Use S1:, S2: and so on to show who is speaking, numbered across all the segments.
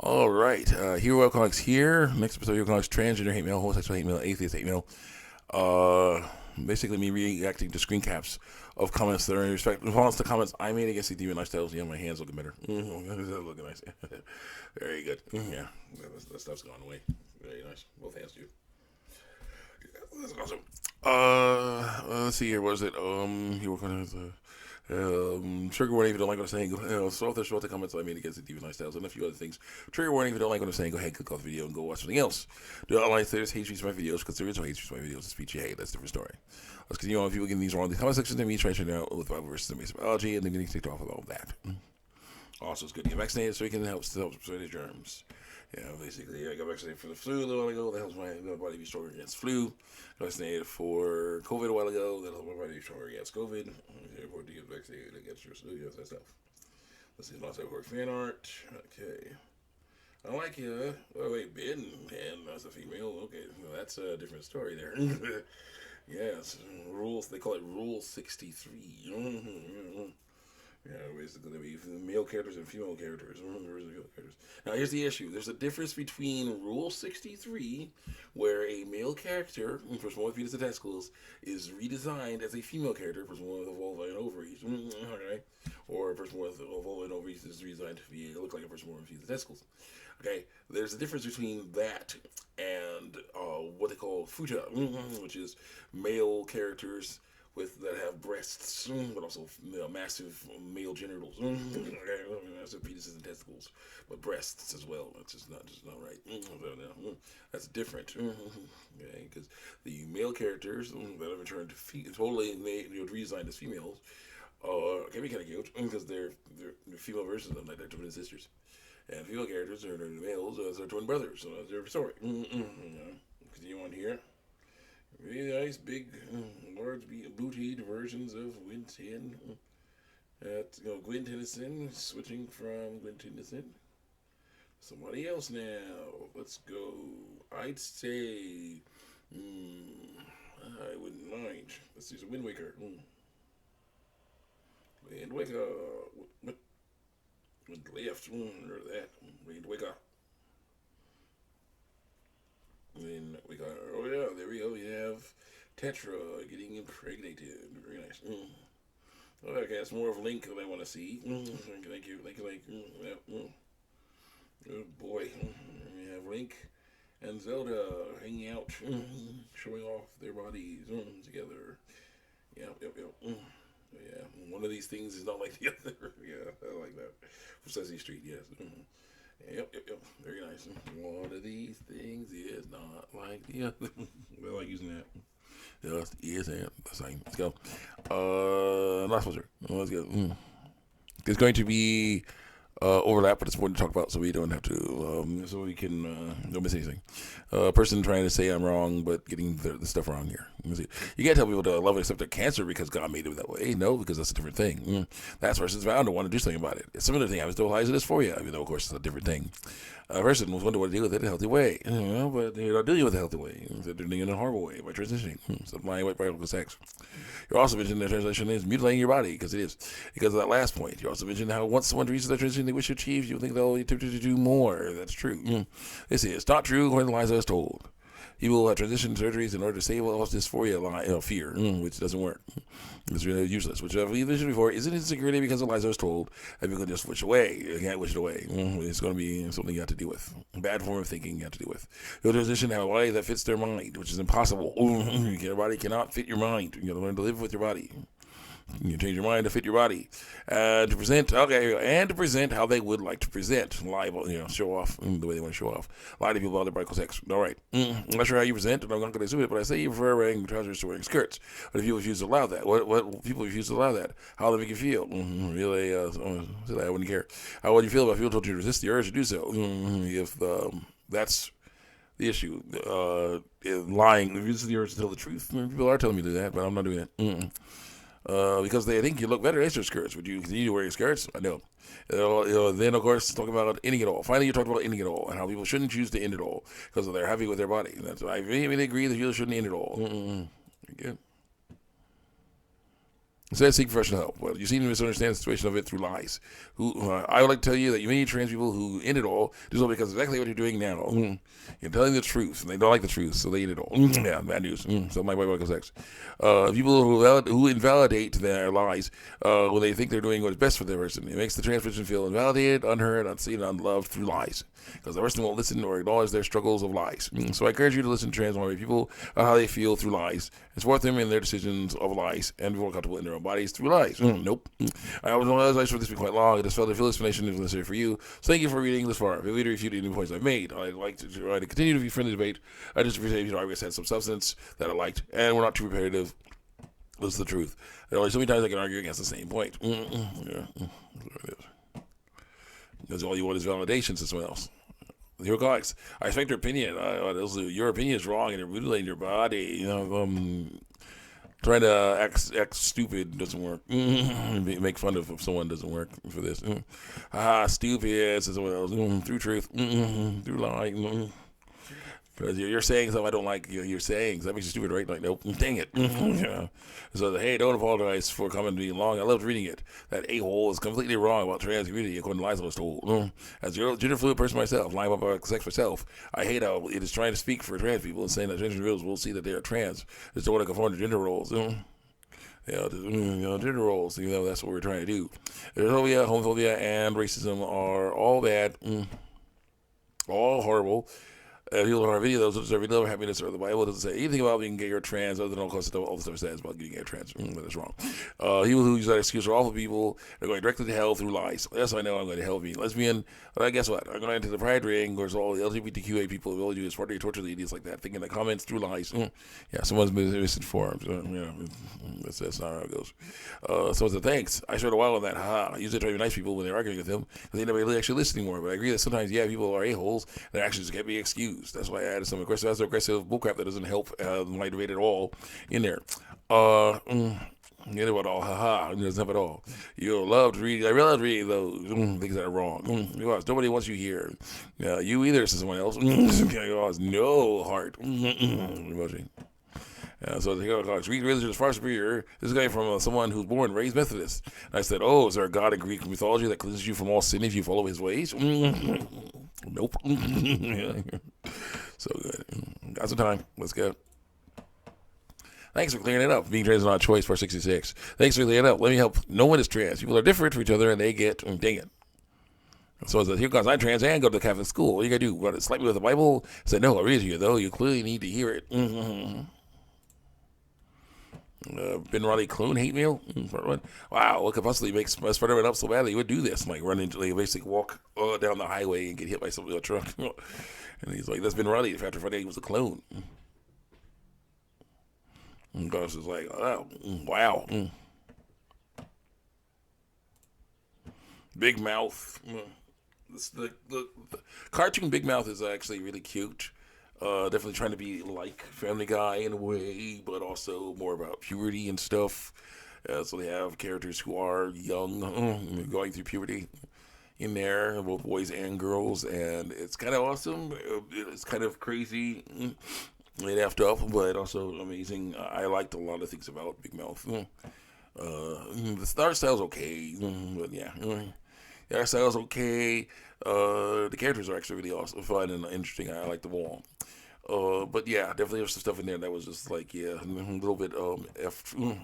S1: All right, Hero Comics here. Next episode of Hero Comics: Transgender hate mail, homosexual hate mail, atheist hate mail. Uh, Basically me reacting to screen caps of comments that are in response to comments I made against the demon lifestyles. Yeah, my hands looking better. Looking nice. Very good. Yeah, that stuff's gone away. Very nice. Both hands do. That's awesome. Let's see here. What is it? Hero Comics. Trigger warning if you don't like what I'm saying. So if the comments I made against the demon lifestyles and a few other things. Trigger warning if you don't like what I'm saying. Go ahead, click off the video and go watch something else. Do not like there's hate speech in my videos because there is no hate speech in my videos. It's speech you hate. That's a different story. Let's continue on. If people getting these wrong in the comment section, then me trying to figure out with Bible versus the basic biology and then getting ticked off with all of that. Also, it's good to get vaccinated so we can help spread the germs. Yeah, basically, I got vaccinated for the flu a little while ago. That helps my body be stronger against flu. Got vaccinated for COVID a while ago. That helps my body be stronger against COVID. Therefore, to get vaccinated against your flu, yes, that stuff. Let's see, lots of work fan art. Okay. I like you. Oh, wait, Ben. And that's a female. Okay, well, that's a different story there. Yes, rules. They call it Rule 63. Yeah, basically, be male characters and female characters. Now, here's the issue. There's a difference between Rule 63, where a male character, for someone with fetus and testicles, is redesigned as a female character, for someone with a vulva and ovaries. Okay? Or a person with a vulva and ovaries is redesigned to look like a person with fetus and testicles. Okay? There's a difference between that and what they call futa, which is male characters that have breasts, but also massive male genitals, massive penises and testicles, but breasts as well. That's just not right. That's different, okay? Because the male characters that have returned to totally redesigned as females can be kind of cute because they're female versions of them, like their twin sisters, and female characters are males as their twin brothers. So that's their story. Continue on here. Really nice, big, large, bootied versions of Gwen Gwen Tennyson, switching from Gwen Tennyson. Somebody else now. Let's go. I'd say, I wouldn't mind. Let's use a Wind Waker. Wind Waker. What? Wind left. Or that. Wind Waker. Then we got, oh yeah, there we go. We have Tetra getting impregnated. Very nice. Oh, okay, that's more of Link that I want to see. Thank you. Yeah. Oh boy. We have Link and Zelda hanging out, showing off their bodies together. Yep. Yeah, one of these things is not like the other. Yeah, I like that. For Sesame Street, yes. Yep. Very nice. One of these things is not like the other. I like using that. Yes, and the same. Let's go. Last one, sir. Let's go. It's going to be overlap, but it's important to talk about so we don't have to, so we can don't miss anything. Person trying to say I'm wrong, but getting the stuff wrong here. You can't tell people to love and accept their cancer because God made it that way. No, because that's a different thing. That person's bound to want to do something about it. It's a similar thing. I was told as it is for you, even though, of course, it's a different thing. A person was wondering what to deal with it in a healthy way. But they're not dealing with it in a healthy way. They're doing it in a horrible way by transitioning. Supplying white biological sex. You're also mentioning that transition is mutilating your body, because it is. Because of that last point. You also mentioned how once someone reaches that transition they wish to achieve, you think they'll be tempted to do more. That's true. This is not true according to Liza is told. People have transition surgeries in order to save all dysphoria, fear, which doesn't work. It's really useless. Which I've mentioned before, isn't insecurity because Eliza was told that people can just wish away. You can't wish it away. It's going to be something you have to deal with. Bad form of thinking you have to deal with. You'll transition have a body that fits their mind, which is impossible. Your body cannot fit your mind. You got to learn to live with your body. You change your mind to fit your body, and to present how they would like to present, lie about, show off the way they want to show off, lie to people about their biological sex. All right, I'm not sure how you present, and I'm not going to assume it, but I say you prefer wearing trousers to wearing skirts. But if people refuse to allow that, what people refuse to allow that? How they make you feel? Really, I wouldn't care. How would you feel about people told you to resist the urge to do so? If that's the issue, lying, if this is the urge to tell the truth, people are telling me to do that, but I'm not doing that. Because they think you look better as your skirts. Would you continue wearing skirts? I know. Then, of course, talk about ending it all. Finally, you talked about ending it all and how people shouldn't choose to end it all because they're happy with their body. I vehemently agree that people shouldn't end it all. Good. Instead of seeking professional help. Well, you seem to misunderstand the situation of it through lies. I would like to tell you that you many trans people who end it all do so because exactly what you're doing now. You're telling the truth, and they don't like the truth, so they end it all. Yeah, bad news. So my wife sex. People who invalidate their lies when they think they're doing what's best for their person. It makes the trans person feel invalidated, unheard, unseen, unloved through lies. Because the person won't listen or acknowledge their struggles of lies. So I encourage you to listen to trans people about how they feel through lies and support them in their decisions of lies and be more comfortable in their own bodies through lies. Nope. I was realized for this to be quite long. I just felt the full explanation is necessary for you. So thank you for reading this far. If you need to refute any points I've made, I'd like to try to continue to be friendly debate. I just appreciate, I guess had some substance that I liked, and we're not too repetitive. This is the truth. There are only so many times I can argue against the same point. Yeah. Because all you want is validation to someone else. Your guys, I respect your opinion. Your opinion is wrong, and you're mutilating your body. Trying to act stupid doesn't work. Make fun of someone doesn't work for this. Stupid, says someone else. Through truth, through lie. Because you're saying something I don't like. You're saying that makes you stupid, right? Like, nope, dang it. So, hey, don't apologize for coming to me long. I loved reading it. That a-hole is completely wrong about trans community, according to lies I was told. As a gender fluid person myself, lying about sex myself, I hate how it is trying to speak for trans people and saying that transgender individuals will see that they are trans. Just don't want to conform to gender roles. Gender roles. That's what we're trying to do. Homophobia, and racism are all bad, all horrible. People in our video, those deserve love, happiness, or the Bible doesn't say anything about being gay or trans, other than all the stuff says about getting gay or trans. That is wrong. People who use that excuse are awful people. They're going directly to hell through lies. Yes, I know I'm going to hell being lesbian, but guess what? I'm going into the pride ring. There's all the LGBTQA people who will do is torture the idiots like that, thinking the comments through lies. Yeah, someone's been misinformed. That's not how it goes. Someone said, thanks. I showed a while on that. I usually try to be nice people when they're arguing with them, because they never really actually listen anymore. But I agree that sometimes, people are a-holes, and their actions can't be excused. That's why I added some aggressive bullcrap that doesn't help my debate at all in there. Get it all, haha. It doesn't help at all. You'll love to read. I really love reading those things that are wrong. Nobody wants you here. You either, says someone else. No heart. Emoji. So the Greek religion is far superior. This is coming from someone who's born and raised Methodist. And I said, is there a God in Greek mythology that cleanses you from all sin if you follow his ways? Nope. So good. Got some time. Let's go. Thanks for clearing it up. Being trans is not a choice for 66. Thanks for clearing it up. Let me help. No one is trans. People are different from each other, and they get, dang it. So it says, here goes, I'm trans and go to the Catholic school. What you got to do? Want to slap me with the Bible? I said, no, I read it to you, though. You clearly need to hear it. Ben Riley clone hate mail. Wow, what could possibly make Spider-Man up so bad that he would do this? Like run into, basically walk down the highway and get hit by somebody with a truck. And he's like, that's Ben Riley. After Friday, he was a clone. And Gus is like, oh, wow. Big Mouth. The cartoon Big Mouth is actually really cute. Definitely trying to be like Family Guy in a way, but also more about puberty and stuff. So they have characters who are young, going through puberty in there, both boys and girls, and it's kind of awesome. It's kind of crazy and effed up, but also amazing. I liked a lot of things about Big Mouth. The art style's okay, but yeah. The art style's okay. The characters are actually really awesome, fun, and interesting. I like them all. But yeah, definitely there's some stuff in there that was just like, a little bit effed.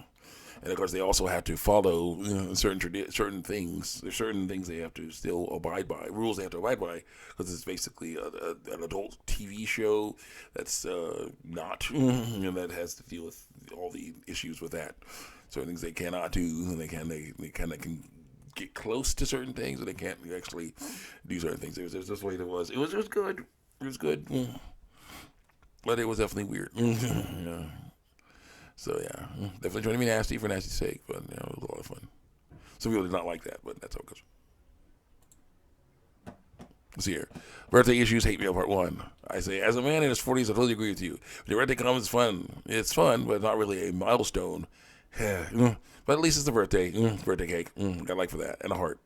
S1: And of course, they also have to follow certain things. There's certain things they have to still abide by, rules they have to abide by, because it's basically an adult TV show that's not, that has to deal with all the issues with that. Certain things they cannot do, and they kind of can get close to certain things, but they can't actually do certain things. There's this way it was. It was good. It was good, but it was definitely weird. Yeah. So yeah, definitely trying to be nasty for nasty's sake, but it was a lot of fun. Some people did not like that, but that's how it goes. Let's see here. Birthday issues, hate mail part 1. I say, as a man in his 40s, I totally agree with you. When your birthday comes, it's fun. It's fun, but not really a milestone. But at least it's a birthday. Birthday cake. Got a like for that. And a heart.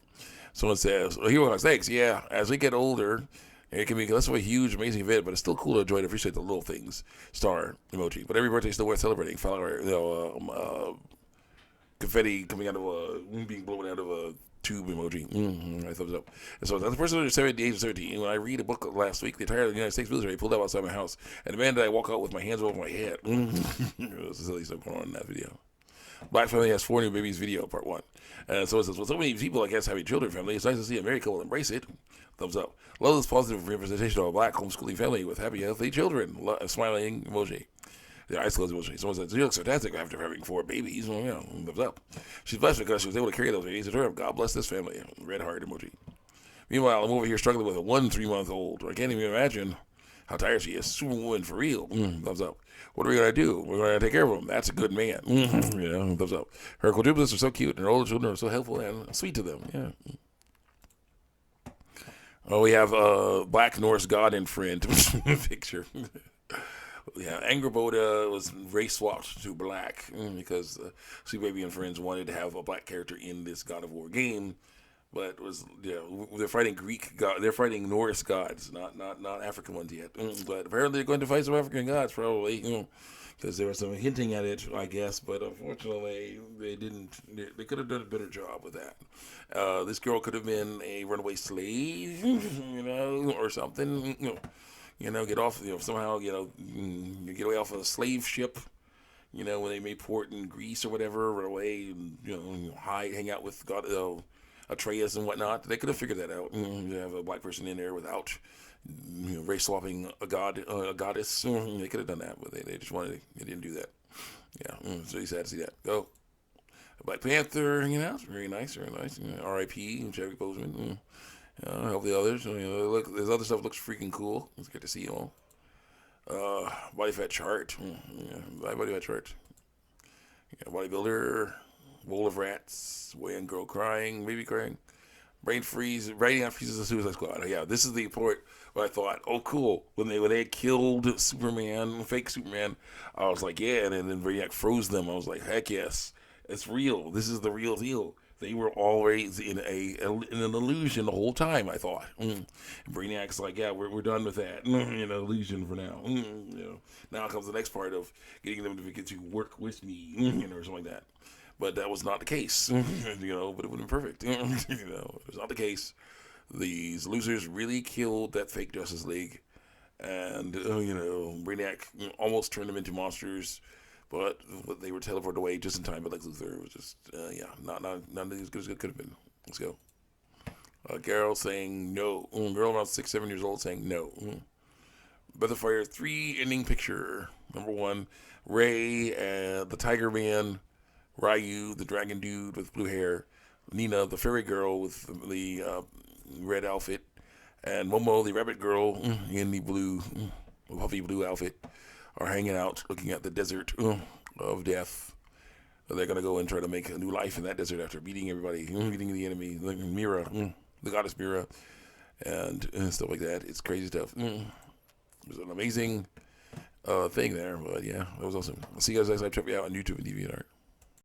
S1: Someone says, here we go. Thanks. Yeah, as we get older, it can be less of a huge, amazing event, but it's still cool to enjoy and appreciate the little things. Star emoji. But every birthday is still worth celebrating. confetti coming out of being blown out of a tube emoji. I thumbs up. And so that's the person under the age of 17. When I read a book last week, the entire United States military pulled up outside my house, and demanded I walk out with my hands over my head. There's silly stuff going on in that video. Black family has 4 new babies video, part 1. And so it says, with so many people, I guess, having children family, it's nice to see a married couple embrace it. Thumbs up. Love this positive representation of a black homeschooling family with happy, healthy children. Smiling emoji. The eyes closed emoji. Someone said, you look fantastic after having 4 babies. Well, yeah, thumbs up. She's blessed because she was able to carry those babies to term. God bless this family. Red heart emoji. Meanwhile, I'm over here struggling with a 3-month-old. I can't even imagine how tired she is. Superwoman for real. Thumbs up. What are we going to do? We're going to take care of him. That's a good man. Thumbs up. Her quadruplets are so cute, and her older children are so helpful and sweet to them. Yeah. Oh, we have Black Norse God and friend picture. Yeah, Angerboda was race swapped to black because Sweet Baby and Friends wanted to have a black character in this God of War game, but they're fighting Greek god, they're fighting Norse gods, not African ones yet. But apparently they're going to fight some African gods probably, because there was some hinting at it, I guess. But unfortunately, they didn't. They could have done a better job with that. This girl could have been a runaway slave, or something. Get off, somehow, you get away off of a slave ship, when they made port in Greece or whatever, run away, and, hang out with God, Atreus and whatnot. They could have figured that out. You have a black person in there without, race swapping a goddess. They could have done that, but they just they didn't do that. Yeah, so you sad to see that. Oh, Black Panther, it's very nice, very nice. R.I.P. Chadwick Boseman. I hope the others, look, this other stuff looks freaking cool. It's good to see you all. Body fat chart. Body fat chart. Bodybuilder, bowl of rats, boy and girl crying, baby crying, brain freeze, writing out freezes the Suicide Squad. Yeah, this is the part where I thought, oh cool, when they had killed Superman, fake Superman, I was like, yeah, and then Brainiac froze them. I was like, heck yes, it's real. This is the real deal. They were always in an illusion the whole time, I thought. Brainiac's like, yeah, we're done with that. Illusion for now. Now comes the next part of getting them to get to work with me, or something like that. But that was not the case, but it would have been perfect. It was not the case. These losers really killed that fake Justice League, and Brainiac almost turned them into monsters. But they were teleported away just in time. But Lex Luthor was just, not as good as it could have been. Let's go. Girl saying no. Girl around 6, 7 years old saying no. Breath of Fire 3 ending picture. Number 1, Ray, the Tiger Man, Ryu, the dragon dude with blue hair, Nina, the fairy girl with the red outfit, and Momo, the rabbit girl in the puffy blue outfit, are hanging out looking at the desert of death. They're going to go and try to make a new life in that desert after beating everybody, beating the enemy, like Mira, the goddess Mira, and stuff like that. It's crazy stuff. It was an amazing thing there, but yeah, that was awesome. I'll see you guys next time. Check me out on YouTube and DeviantArt.